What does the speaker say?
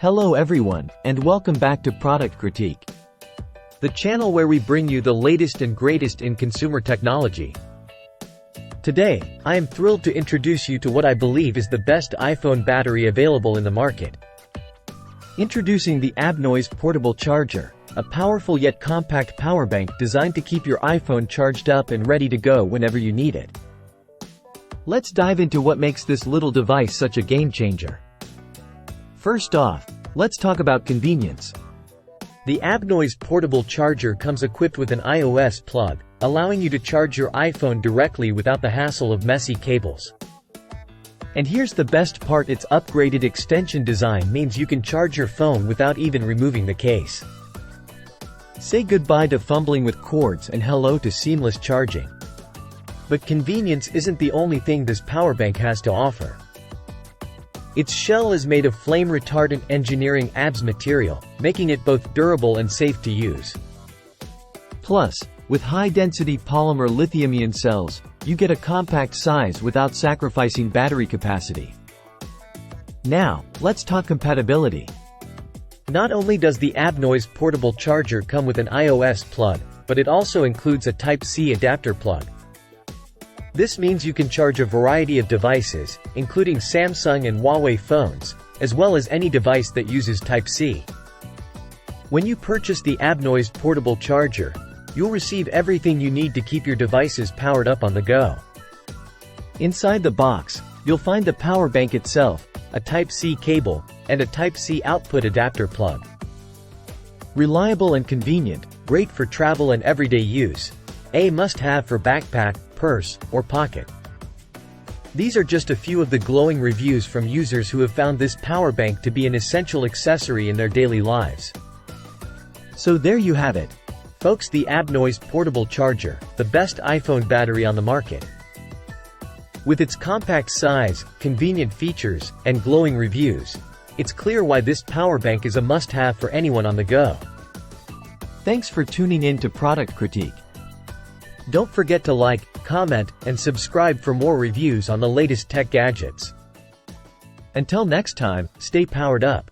Hello everyone, and welcome back to Product Critique, the channel where we bring you the latest and greatest in consumer technology. Today, I am thrilled to introduce you to what I believe is the best iPhone battery available in the market. Introducing the Abnoys Portable Charger, a powerful yet compact power bank designed to keep your iPhone charged up and ready to go whenever you need it. Let's dive into what makes this little device such a game changer. First off, let's talk about convenience. The Abnoys Portable Charger comes equipped with an iOS plug, allowing you to charge your iPhone directly without the hassle of messy cables. And here's the best part: its upgraded extension design means you can charge your phone without even removing the case. Say goodbye to fumbling with cords and hello to seamless charging. But convenience isn't the only thing this power bank has to offer. Its shell is made of flame-retardant engineering ABS material, making it both durable and safe to use. Plus, with high-density polymer lithium-ion cells, you get a compact size without sacrificing battery capacity. Now, let's talk compatibility. Not only does the Abnoys Portable Charger come with an iOS plug, but it also includes a Type-C adapter plug. This means you can charge a variety of devices, including Samsung and Huawei phones, as well as any device that uses Type-C. When you purchase the Abnoys Portable Charger, you'll receive everything you need to keep your devices powered up on the go. Inside the box, you'll find the power bank itself, a Type-C cable, and a Type-C output adapter plug. Reliable and convenient, great for travel and everyday use. A must-have for backpack, purse, or pocket. These are just a few of the glowing reviews from users who have found this power bank to be an essential accessory in their daily lives. So there you have it, folks, the Abnoys Portable Charger, the best iPhone battery on the market. With its compact size, convenient features, and glowing reviews, it's clear why this power bank is a must-have for anyone on the go. Thanks for tuning in to Product Critique. Don't forget to like, comment, and subscribe for more reviews on the latest tech gadgets. Until next time, stay powered up.